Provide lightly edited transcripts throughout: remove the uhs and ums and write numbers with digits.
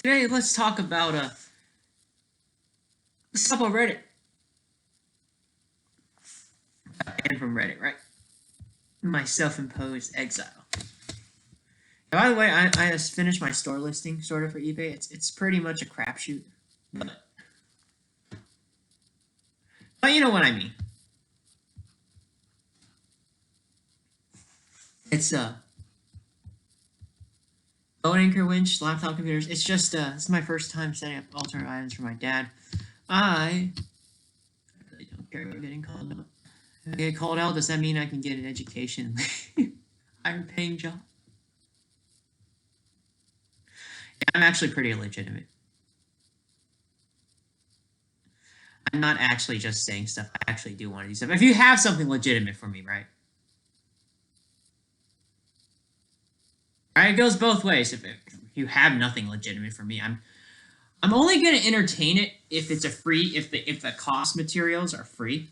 Today, let's talk about stuff on Reddit. And from Reddit, right? My self-imposed exile. By the way, I just finished my store listing sort of for eBay. It's pretty much a crapshoot, but you know what I mean. It's boat anchor winch, laptop computers. It's just it's my first time setting up alternate items for my dad. I really don't care about getting called out. If I get called out, does that mean I can get an education? Higher paying job? Yeah, I'm actually pretty illegitimate. I'm not actually just saying stuff. I actually do want to do stuff. If you have something legitimate for me, right? Right, it goes both ways. If you have nothing legitimate for me, I'm only going to entertain it if it's a free, if the cost materials are free.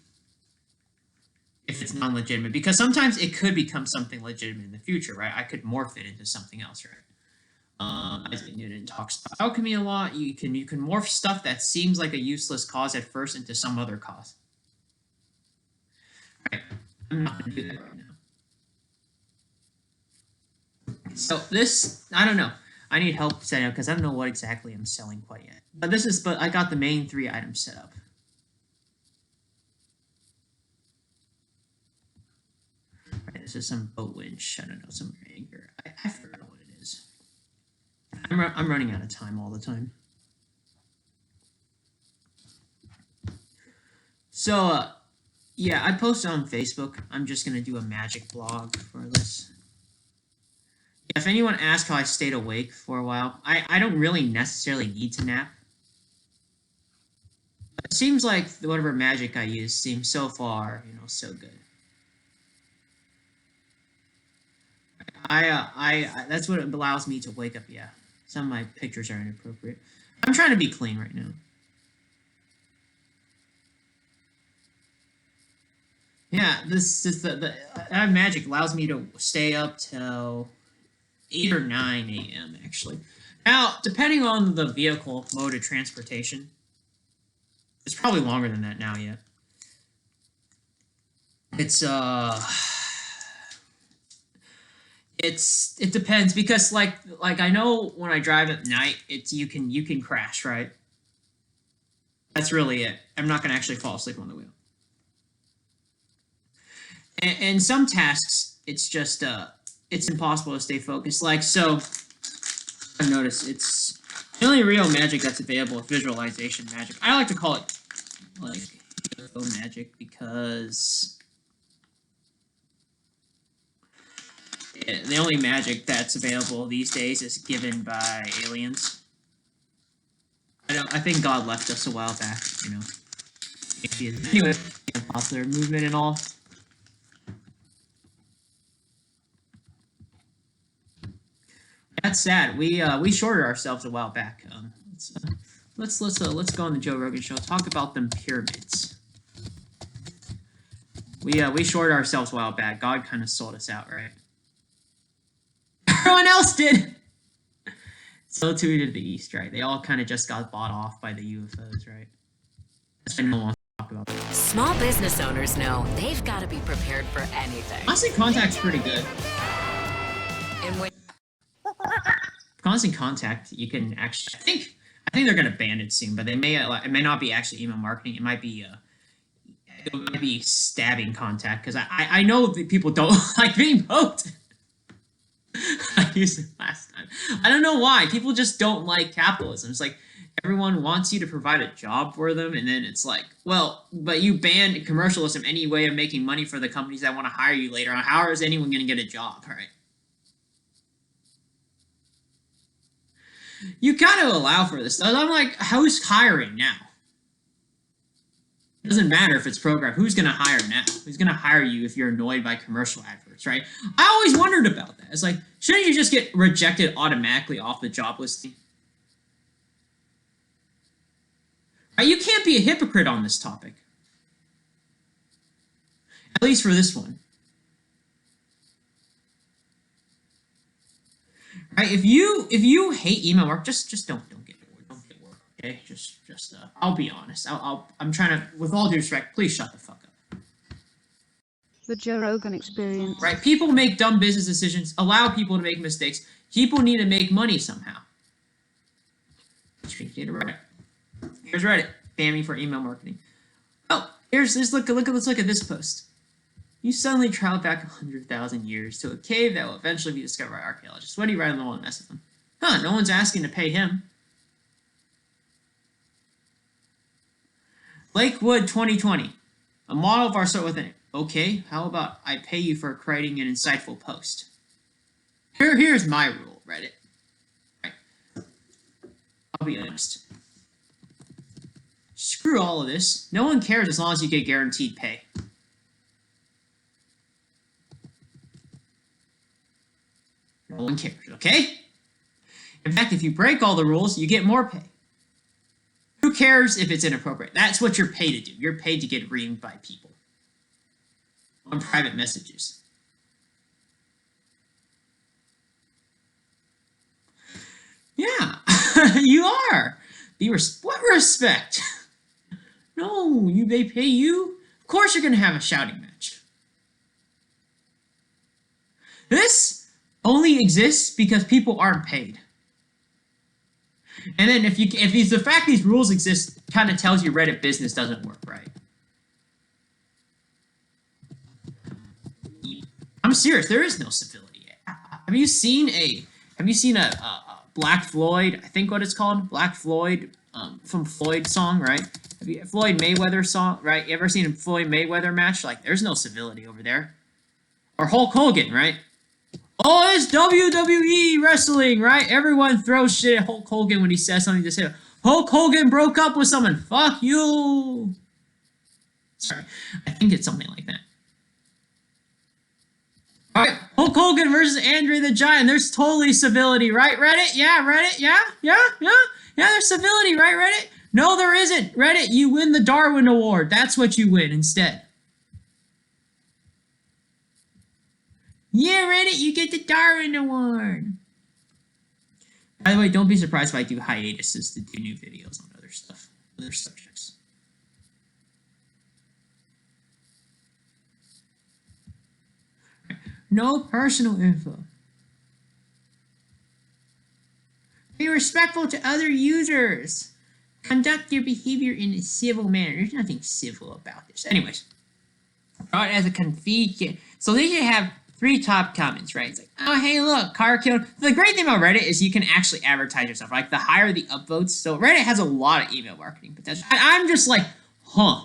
If it's non-legitimate, because sometimes it could become something legitimate in the future, right? I could morph it into something else, right? Isaac Newton talks about alchemy a lot. You can morph stuff that seems like a useless cause at first into some other cause. Right? I'm not going to do that right now. So this, I don't know. I need help setting up because I don't know what exactly I'm selling quite yet. But I got the main 3 items set up. Right, this is some boat winch. I don't know, some anchor. I forgot what it is. I'm running out of time all the time. So, yeah, I posted on Facebook. I'm just going to do a magic blog for this. If anyone asks how I stayed awake for a while, I don't really necessarily need to nap. It seems like whatever magic I use seems so far, so good. That's what allows me to wake up. Yeah, some of my pictures are inappropriate. I'm trying to be clean right now. Yeah, this is the magic allows me to stay up till 8 or 9 a.m. actually. Now, depending on the vehicle mode of transportation, it's probably longer than that now yet. It depends because like I know when I drive at night, you can crash, right? That's really it. I'm not gonna actually fall asleep on the wheel. And some tasks, it's just it's impossible to stay focused. Like so, I've noticed it's the only real magic that's available is visualization magic. I like to call it like magic because the only magic that's available these days is given by aliens. I think God left us a while back, Anyway, popular movement and all. That's sad. We shorted ourselves a while back. Let's go on the Joe Rogan show. Talk about them pyramids. We shorted ourselves a while back. God kind of sold us out, right? Everyone else did. So too did the East, right? They all kind of just got bought off by the UFOs, right? That's why no one wants to talk about that. Small business owners know they've got to be prepared for anything. Constant Contact's pretty good. Constant Contact, you can actually. I think they're gonna ban it soon, but it may not be actually email marketing. It might be stabbing contact because I know that people don't like being poked. I used it last time. I don't know why. People just don't like capitalism. It's like everyone wants you to provide a job for them, and then it's like, well, but you banned commercialism, any way of making money for the companies that want to hire you later on. How is anyone going to get a job, right? You gotta allow for this. I'm like, who's hiring now? It doesn't matter if it's programmed. Who's going to hire now? Who's going to hire you if you're annoyed by commercial adverts, right? I always wondered about that. It's like, shouldn't you just get rejected automatically off the job listing? Right? You can't be a hypocrite on this topic. At least for this one. Right? If you hate email work, just don't get bored. Don't get bored. Okay? Just I'll be honest. I'm trying to, with all due respect, please shut the fuck up. The Joe Rogan Experience. Right? People make dumb business decisions. Allow people to make mistakes. People need to make money somehow. Reddit. Here's Reddit. Ban me for email marketing. Oh, let's look at this post. You suddenly travel back 100,000 years to a cave that will eventually be discovered by archaeologists. What do you write on the wall and mess with them? Huh, no one's asking to pay him. Lakewood 2020. A model of our sort within it. Okay, how about I pay you for creating an insightful post? Here's my rule, Reddit. Right. I'll be honest. Screw all of this. No one cares as long as you get guaranteed pay. No one cares, okay? In fact, if you break all the rules, you get more pay. Who cares if it's inappropriate? That's what you're paid to do. You're paid to get reamed by people on private messages. Yeah, you are. What respect? No, they pay you. Of course you're going to have a shouting match. This only exists because people aren't paid. And then if the fact these rules exist kind of tells you Reddit business doesn't work right. I'm serious. There is no civility. Have you seen a Black Floyd? I think what it's called, Black Floyd, from Floyd song, right? Have you Floyd Mayweather song, right? You ever seen a Floyd Mayweather match? Like, there's no civility over there. Or Hulk Hogan, right? Oh, it's WWE wrestling, right? Everyone throws shit at Hulk Hogan when he says something to say, Hulk Hogan broke up with someone. Fuck you. Sorry, I think it's something like that. All right, Hulk Hogan versus Andre the Giant. There's totally civility, right, Reddit? Yeah, Reddit. Yeah. There's civility, right, Reddit? No, there isn't. Reddit, you win the Darwin Award. That's what you win instead. Yeah, Reddit, you get the Darwin Award. By the way, don't be surprised if I do hiatuses to do new videos on other stuff, other subjects. No personal info. Be respectful to other users. Conduct your behavior in a civil manner. There's nothing civil about this. Anyways, brought as a convenient. So they should have 3 top comments, right? It's like, oh, hey, look, car killed. The great thing about Reddit is you can actually advertise yourself. Like, the higher the upvotes. So Reddit has a lot of email marketing potential. And I'm just like, huh.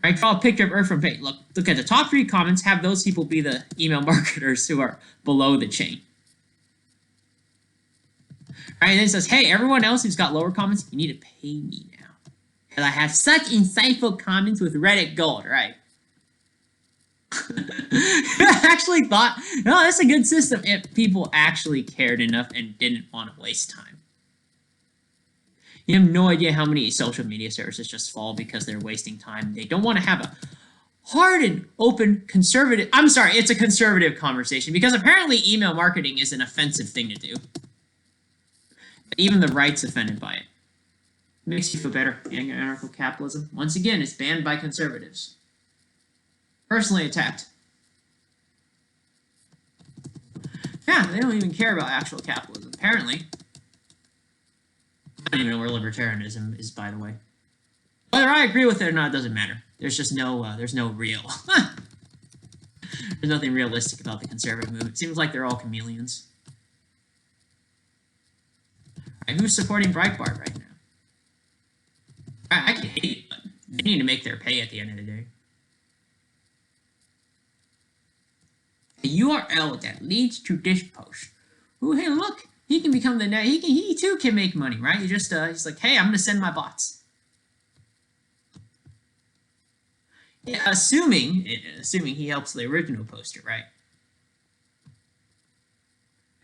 Right, draw a picture of Earth from space. Look at the top 3 comments. Have those people be the email marketers who are below the chain. Right, and then it says, hey, everyone else who's got lower comments, you need to pay me now. Because I have such insightful comments with Reddit Gold, right? I actually thought, no, that's a good system if people actually cared enough and didn't want to waste time. You have no idea how many social media services just fall because they're wasting time. They don't want to have a hard and open conservative... I'm sorry, it's a conservative conversation because apparently email marketing is an offensive thing to do. Even the right's offended by it. Makes you feel better. Anarcho-capitalism, once again, is banned by conservatives. Personally attacked. Yeah, they don't even care about actual capitalism, apparently. I don't even know where libertarianism is, by the way. Whether I agree with it or not doesn't matter. There's just no, there's no real. There's nothing realistic about the conservative movement. It seems like they're all chameleons. Right, who's supporting Breitbart right now? I can hate it, but they need to make their pay at the end of the day. The URL that leads to this post. Ooh, hey, look, he can become the net. He too can make money, right? He just he's like, hey, I'm gonna send my bots. Yeah, assuming he helps the original poster, right?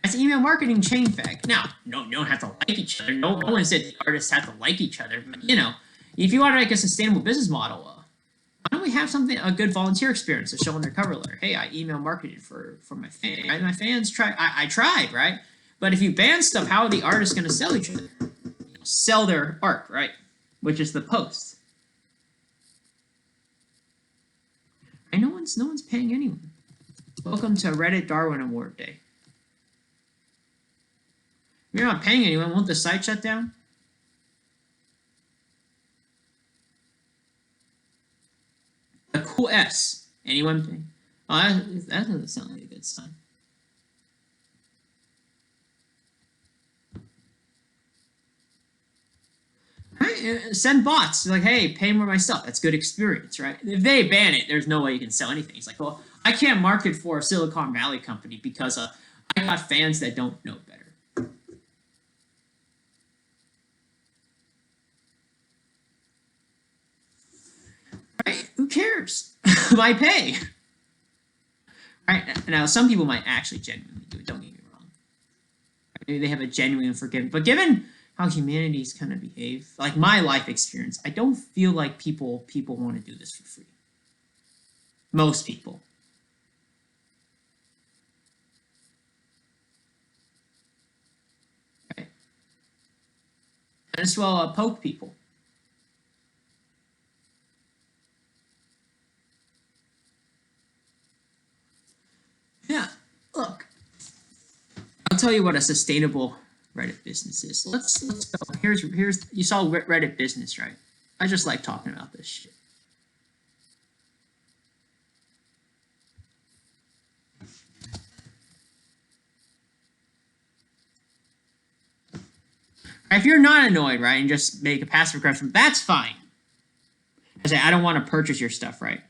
That's email marketing chain fag. Now, no, you don't have to like each other. No one said the artists have to like each other. But, you know, if you want to make a sustainable business model, Why don't we have something, a good volunteer experience to show on their cover letter? Hey, I email marketed for my fans. Right? My fans try. I tried, right? But if you ban stuff, how are the artists going to sell each other? Sell their art, right? Which is the post. And no one's paying anyone. Welcome to Reddit Darwin Award Day. If you're not paying anyone, won't the site shut down? A cool S. Anyone paying? Oh, that doesn't sound like a good sign. Right? Send bots. Like, hey, pay more myself. That's good experience, right? If they ban it, there's no way you can sell anything. It's like, well, I can't market for a Silicon Valley company because I got fans that don't know better. Right? Who cares? I pay. Right? Now, some people might actually genuinely do it. Don't get me wrong. Maybe they have a genuine forgiveness. But given how humanities kind of behave, like my life experience, I don't feel like people want to do this for free. Most people. Right? And as well, poke people. Yeah, look. I'll tell you what a sustainable Reddit business is. Let's go. Here's you saw Reddit business, right? I just like talking about this shit. If you're not annoyed, right, and just make a passive aggressive, that's fine. I say I don't want to purchase your stuff, right?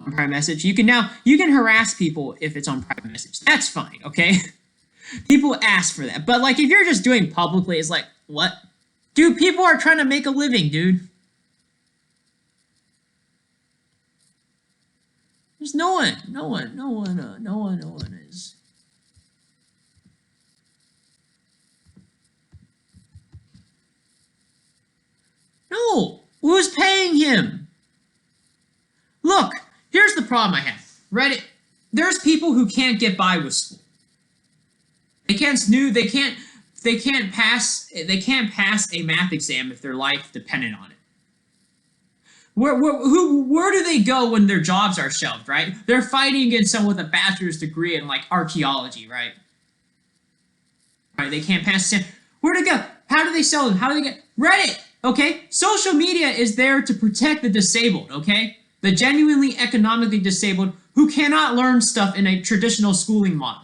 On private message, you can harass people if it's on private message. That's fine, okay? People ask for that, but like if you're just doing publicly, it's like what, dude? People are trying to make a living, dude. There's no one is. No, who's paying him? Look, here's the problem I have. Reddit, there's people who can't get by with school. They can't snooze. They can't pass a math exam if their life depended on it. Where do they go when their jobs are shelved, right? They're fighting against someone with a bachelor's degree in like archaeology, right? Right? They can't pass. Where to go? How do they sell them? How do they get Reddit? Okay, social media is there to protect the disabled. Okay, the genuinely economically disabled who cannot learn stuff in a traditional schooling model.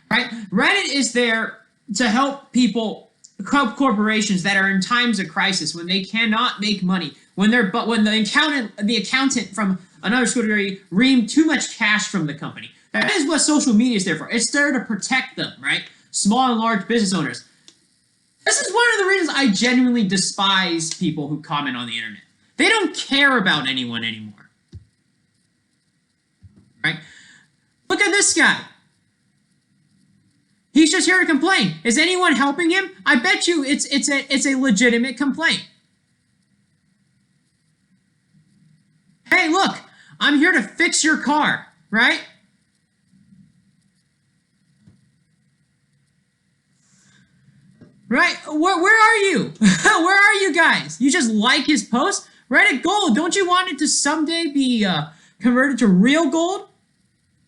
Right? Reddit is there to help people, help corporations that are in times of crisis when they cannot make money, when the accountant from another school degree reamed too much cash from the company. That is what social media is there for. It's there to protect them, right? Small and large business owners. This is one of the reasons I genuinely despise people who comment on the internet. They don't care about anyone anymore. Right? Look at this guy. He's just here to complain. Is anyone helping him? I bet you it's a legitimate complaint. Hey, look, I'm here to fix your car, right? Right? Where are you? Where are you guys? You just like his post? Reddit Gold, don't you want it to someday be converted to real gold?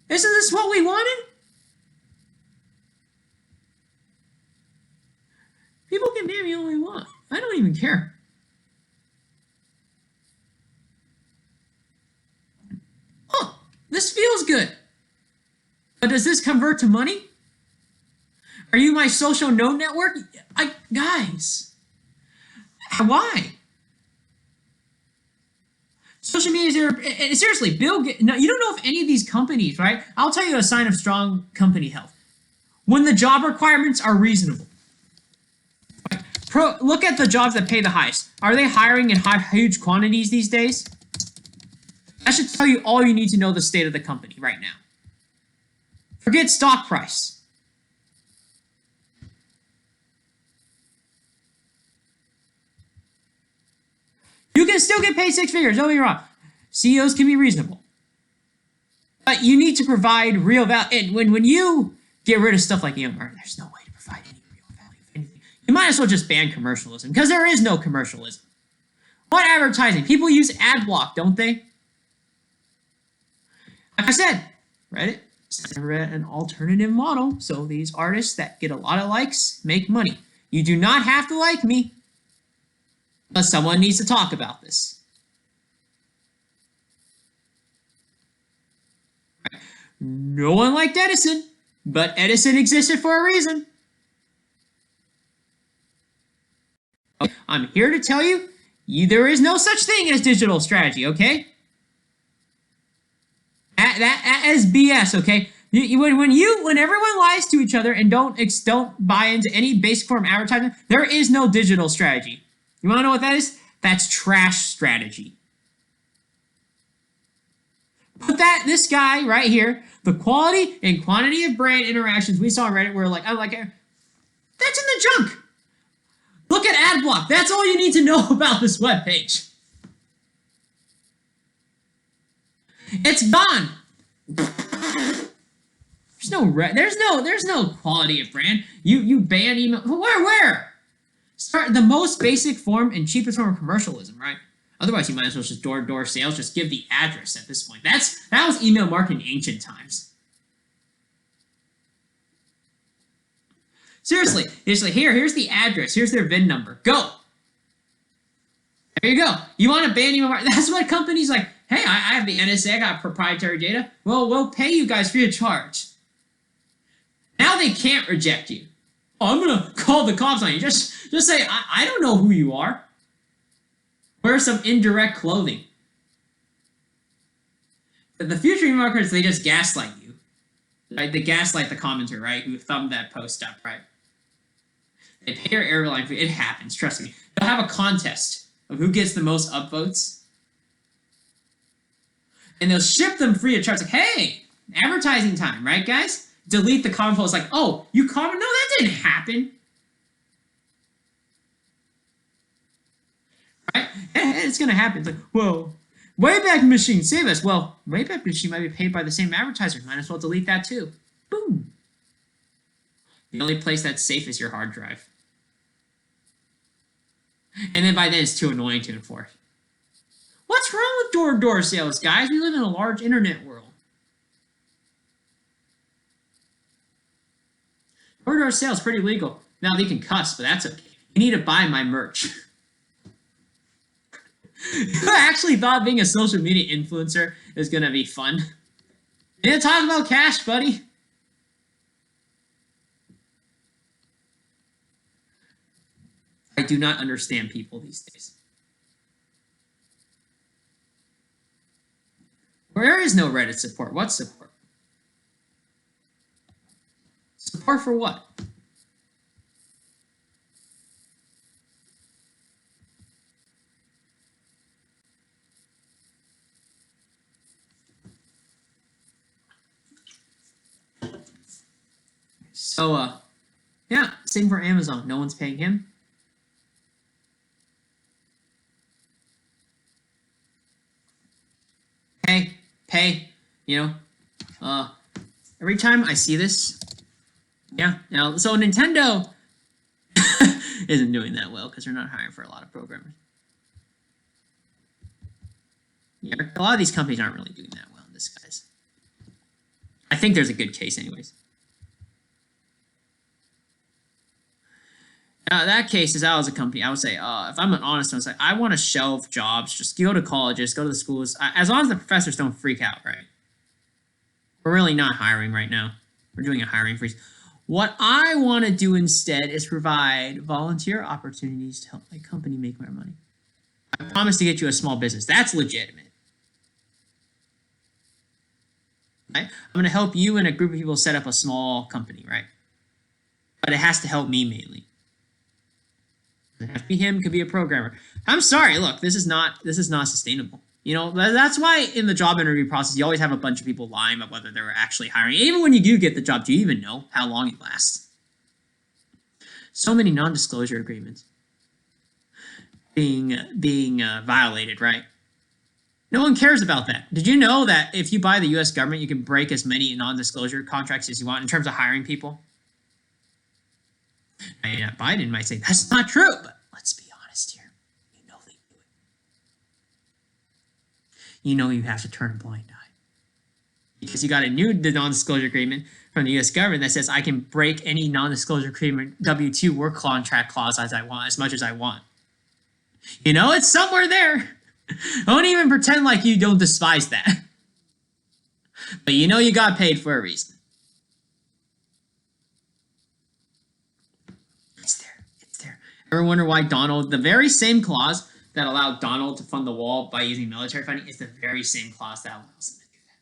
Isn't this what we wanted? People can ban me all they want. I don't even care. Oh, this feels good. But does this convert to money? Are you my social node network? Guys, why? Social media is there. Seriously, Bill Gates. No, you don't know if any of these companies, right? I'll tell you a sign of strong company health. When the job requirements are reasonable. Look at the jobs that pay the highest. Are they hiring in huge quantities these days? That should tell you all you need to know the state of the company right now. Forget stock price. You can still get paid 6 figures, don't be wrong. CEOs can be reasonable. But you need to provide real value. And when you get rid of stuff like email marketing, there's no way to provide any real value. Anything. You might as well just ban commercialism, because there is no commercialism. What advertising? People use ad block, don't they? Like I said, Reddit is an alternative model, so these artists that get a lot of likes make money. You do not have to like me, but someone needs to talk about this. No one liked Edison, but Edison existed for a reason. I'm here to tell you, there is no such thing as digital strategy, okay? That is BS, okay? When everyone lies to each other and don't buy into any basic form of advertising, there is no digital strategy. You want to know what that is? That's trash strategy. Put this guy right here, the quality and quantity of brand interactions we saw on Reddit, where that's in the junk. Look at ad block. That's all you need to know about this webpage. It's gone. There's no quality of brand. You ban email. Where? Start the most basic form and cheapest form of commercialism, right? Otherwise, you might as well just door-to-door sales. Just give the address at this point. That was email marketing in ancient times. Seriously, here's the address. Here's their VIN number. Go. There you go. You want to ban email marketing? That's what companies like. Hey, I have the NSA. I got proprietary data. Well, we'll pay you guys free of charge. Now they can't reject you. Oh, I'm gonna call the cops on you. Just say I don't know who you are. Wear some indirect clothing. But the future email marketers, they just gaslight you. Right? They gaslight the commenter, right? Who thumbed that post up, right? They pay your airline fee. It happens, trust me. They'll have a contest of who gets the most upvotes. And they'll ship them free of charge. Like, hey, advertising time, right, guys? Delete the comment post. Like, oh, you comment? No, that didn't happen. Right? And it's going to happen. It's like, whoa, Wayback Machine, save us. Well, Wayback Machine might be paid by the same advertiser. Might as well delete that too. Boom. The only place that's safe is your hard drive. And then by then, it's too annoying to enforce. What's wrong with door-to-door sales, guys? We live in a large internet world. Door-to-door sales pretty legal. Now they can cuss, but that's okay. You need to buy my merch. I actually thought being a social media influencer is going to be fun. You didn't talk about cash, buddy. I do not understand people these days. There is no Reddit support. What support? Support for what? So, yeah, same for Amazon. No one's paying him. Pay, you know, every time I see this, yeah, now, so Nintendo isn't doing that well because they're not hiring for a lot of programmers. Yeah, a lot of these companies aren't really doing that well in disguise. I think there's a good case anyways. That case is out as a company. I would say, if I'm an honest one, I want to shelve jobs. Just go to colleges, go to the schools. As long as the professors don't freak out, right? We're really not hiring right now. We're doing a hiring freeze. What I want to do instead is provide volunteer opportunities to help my company make more money. I promise to get you a small business. That's legitimate. Right? I'm going to help you and a group of people set up a small company, right? But it has to help me mainly. It have to be him, could be a programmer. I'm sorry, look, this is not sustainable. You know, that's why in the job interview process, you always have a bunch of people lying about whether they're actually hiring. Even when you do get the job, do you even know how long it lasts? So many non-disclosure agreements. being violated, right? No one cares about that. Did you know that if you buy the U.S. government, you can break as many non-disclosure contracts as you want in terms of hiring people? Biden might say that's not true, but let's be honest here. You know they do it. You know you have to turn a blind eye because you got a new non-disclosure agreement from the U.S. government that says I can break any non-disclosure agreement W-2 work contract clause as I want, as much as I want. You know, it's somewhere there. Don't even pretend like you don't despise that. But you know you got paid for a reason. It's there. It's there. Ever wonder why Donald, the very same clause that allowed Donald to fund the wall by using military funding is the very same clause that allows him to do that.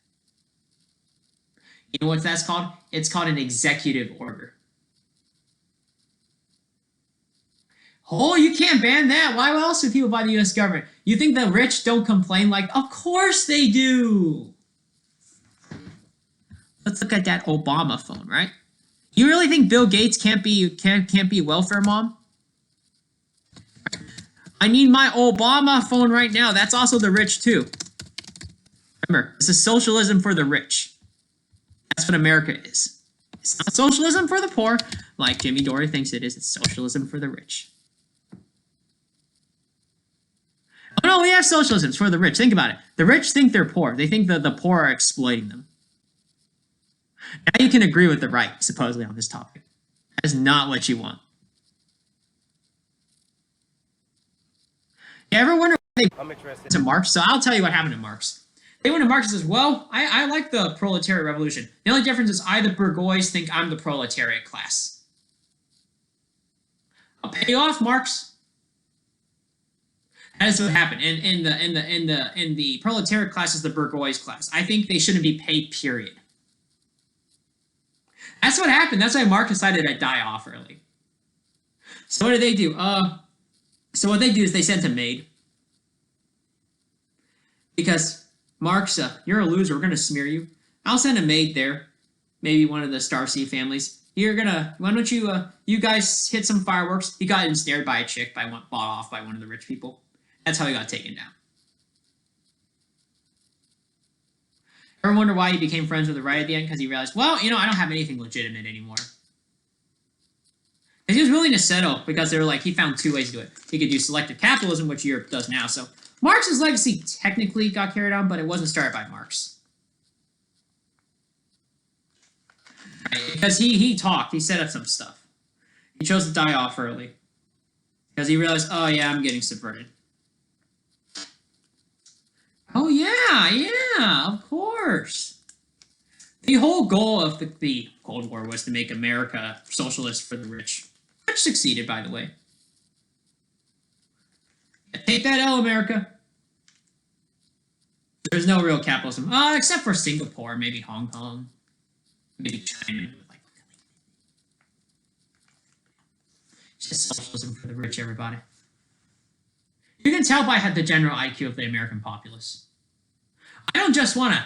You know what that's called? It's called an executive order. Oh, you can't ban that. Why else would people buy the U.S. government? You think the rich don't complain? Like, of course they do. Let's look at that Obama phone, right? You really think Bill Gates can't be a welfare mom? I need my Obama phone right now. That's also the rich too. Remember, this is socialism for the rich. That's what America is. It's not socialism for the poor, like Jimmy Dore thinks it is. It's socialism for the rich. Oh no, we have socialism. It's for the rich. Think about it. The rich think they're poor. They think that the poor are exploiting them. Now you can agree with the right, supposedly, on this topic. That is not what you want. You ever wonder why they went to Marx? So I'll tell you what happened to Marx. They went to Marx and says, well, I like the proletariat revolution. The only difference is I, the bourgeois, think I'm the proletariat class. I'll pay you off, Marx. That is what happened. In the proletariat class is the bourgeois class. I think they shouldn't be paid, period. That's what happened. That's why Marx decided to die off early. So what did they do? So what they do is they sent a maid. Because Marx, you're a loser. We're gonna smear you. I'll send a maid there. Maybe one of the Starseed families. Why don't you guys hit some fireworks? He got ensnared by a chick, bought off by one of the rich people. That's how he got taken down. Ever wonder why he became friends with the right at the end? Because he realized, well, I don't have anything legitimate anymore. Because he was willing to settle because they were like, he found two ways to do it. He could do selective capitalism, which Europe does now. So Marx's legacy technically got carried on, but it wasn't started by Marx. Right? Because he talked, he set up some stuff. He chose to die off early. Because he realized, oh yeah, I'm getting subverted. Oh yeah, of course. The whole goal of the Cold War was to make America socialist for the rich. Which succeeded, by the way. Yeah, take that L, America. There's no real capitalism. Except for Singapore, maybe Hong Kong, maybe China. It's just socialism for the rich, everybody. You can tell by the general IQ of the American populace. I don't just want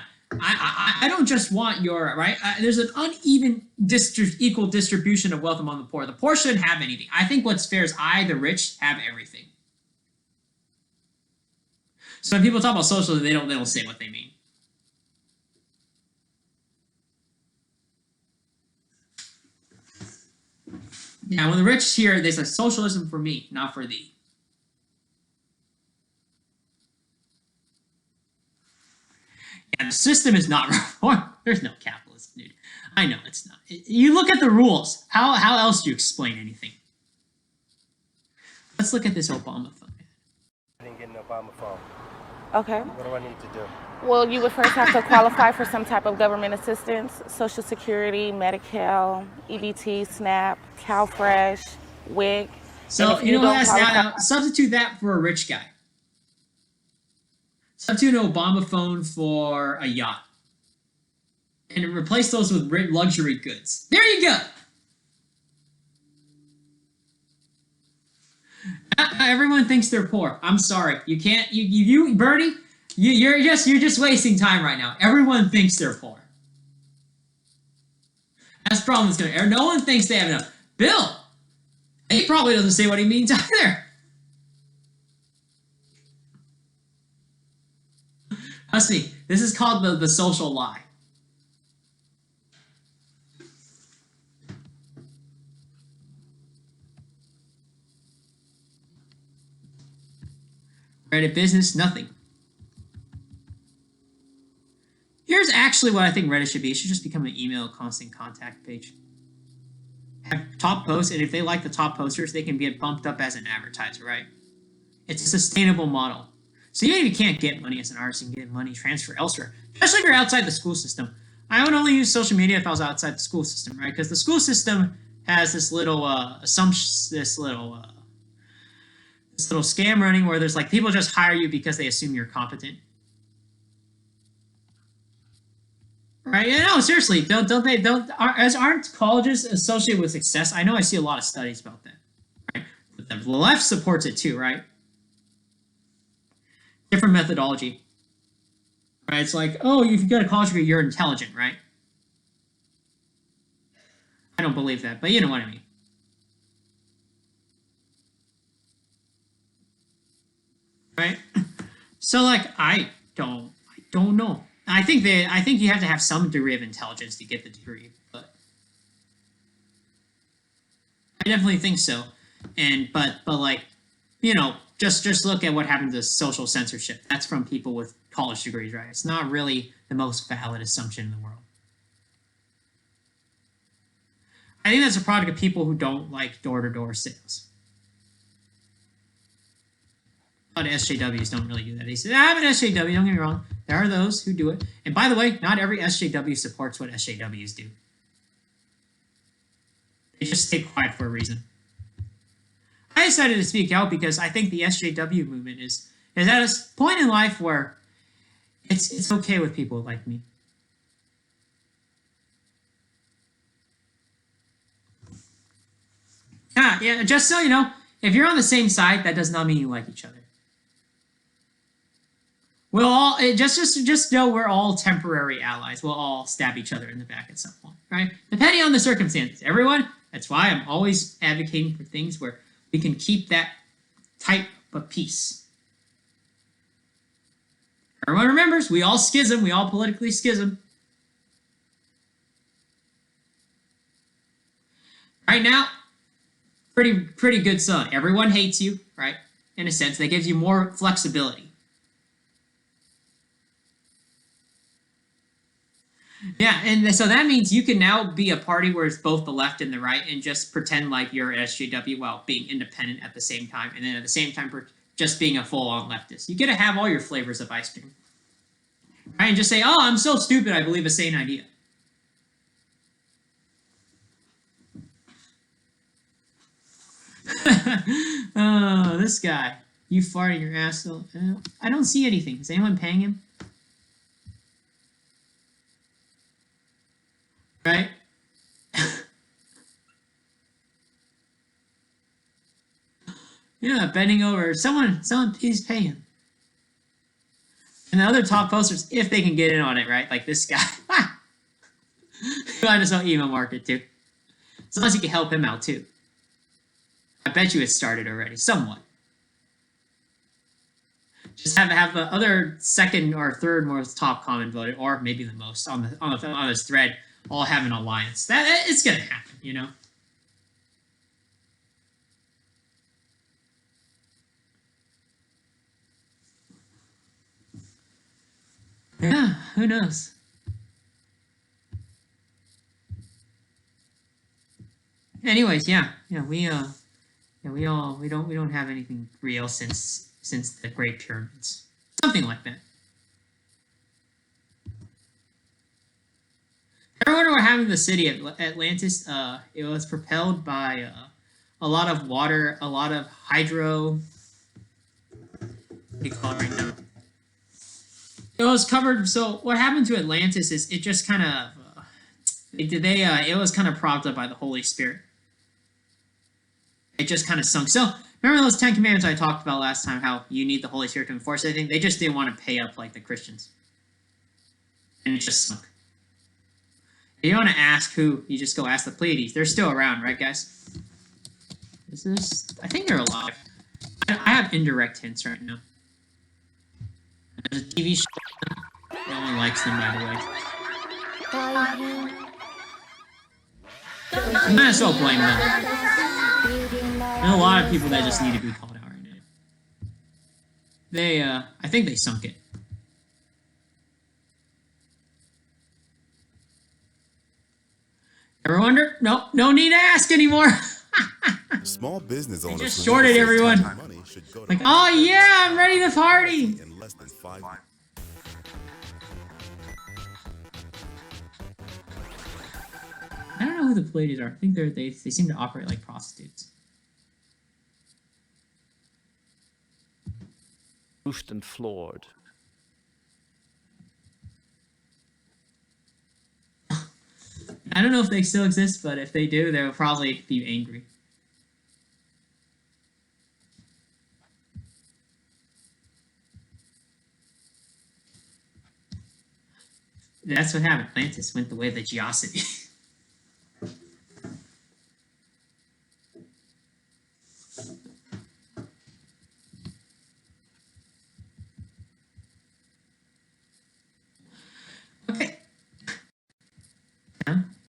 your right. There's an uneven equal distribution of wealth among the poor. The poor shouldn't have anything. I think what's fair is the rich, have everything. So when people talk about socialism, they don't say what they mean. Now, when the rich hear, they say socialism for me, not for thee. Yeah, the system is not reformed. There's no capitalism, dude. I know it's not. You look at the rules. How else do you explain anything? Let's look at this Obama phone. I didn't get an Obama phone. Okay. What do I need to do? Well, you would first have to qualify for some type of government assistance: Social Security, Medi-Cal, EBT, SNAP, CalFresh, WIC. So you know what that's now? Substitute that for a rich guy. Substitute an Obama phone for a yacht. And replace those with luxury goods. There you go. Everyone thinks they're poor. I'm sorry. You can't. You Bernie. You're just wasting time right now. Everyone thinks they're poor. That's the problem that's going to. No one thinks they have enough. Bill. He probably doesn't say what he means either. Trust me, this is called the social lie. Reddit business, nothing. Here's actually what I think Reddit should be. It should just become an email constant contact page. Have top posts, and if they like the top posters, they can get bumped up as an advertiser, right? It's a sustainable model. So even if you can't get money as an artist, you can get money transfer elsewhere, especially if you're outside the school system. I would only use social media if I was outside the school system, right? Because the school system has this little assumption, this little scam running where there's like people just hire you because they assume you're competent. Right? Yeah, no, seriously, aren't colleges associated with success? I know I see a lot of studies about that. Right? But the left supports it too, right? Different methodology. Right? It's like, oh, if you got a college degree, you're intelligent, right? I don't believe that, but you know what I mean. Right? So like I don't know. I think you have to have some degree of intelligence to get the degree, but I definitely think so. But like, you know, just look at what happened to social censorship. That's from people with college degrees, right? It's not really the most valid assumption in the world. I think that's a product of people who don't like door-to-door sales. But SJWs don't really do that. They say, I'm an SJW, don't get me wrong. There are those who do it. And by the way, not every SJW supports what SJWs do. They just stay quiet for a reason. I decided to speak out because I think the SJW movement is at a point in life where it's okay with people like me. Yeah, just so you know, if you're on the same side, that does not mean you like each other. We'll all just know we're all temporary allies. We'll all stab each other in the back at some point, right? Depending on the circumstances. Everyone, that's why I'm always advocating for things where we can keep that type of peace. Everyone remembers, we all schism, we all politically schism. Right now, pretty good son. Everyone hates you, right? In a sense, that gives you more flexibility. Yeah, and so that means you can now be a party where it's both the left and the right and just pretend like you're SJW while being independent at the same time, and then at the same time just being a full-on leftist. You get to have all your flavors of ice cream. Right? And just say, oh, I'm so stupid, I believe a sane idea. Oh, this guy. You farting your ass. I don't see anything. Is anyone paying him? Right? Yeah, bending over. Someone please pay him. And the other top posters, if they can get in on it, right? Like this guy. Might as well email market too. As long as you can help him out too. I bet you it started already, somewhat. Just have the other second or third most top comment voted, or maybe the most on this thread, all have an alliance. That it's gonna happen, you know. Yeah, who knows? Anyways, we don't have anything real since the Great Pyramids, something like that. I wonder what happened to the city of Atlantis. It was propelled by a lot of water, a lot of hydro. What do you call it right now? It was covered. So what happened to Atlantis is it just kind of it was kind of propped up by the Holy Spirit. It just kind of sunk. So remember those 10 commandments I talked about last time? How you need the Holy Spirit to enforce anything. They just didn't want to pay up like the Christians, and it just sunk. If you want to ask who, you just go ask the Pleiades. They're still around, right, guys? I think they're alive. I have indirect hints right now. There's a TV show. likes them, by the way. I might as well blame them. There's a lot of people that just need to be called out right now. They, I think they sunk it. Ever wonder? Nope, no need to ask anymore. Small business owners just who shorted want to save everyone. time and money should go to Like, oh yeah, I'm ready to party. in less than 5 minutes. I don't know who the Pleiades are. I think they seem to operate like prostitutes. Roofed and floored. I don't know if they still exist, but if they do, they'll probably be angry. That's what happened. Atlantis went the way of the Geosity.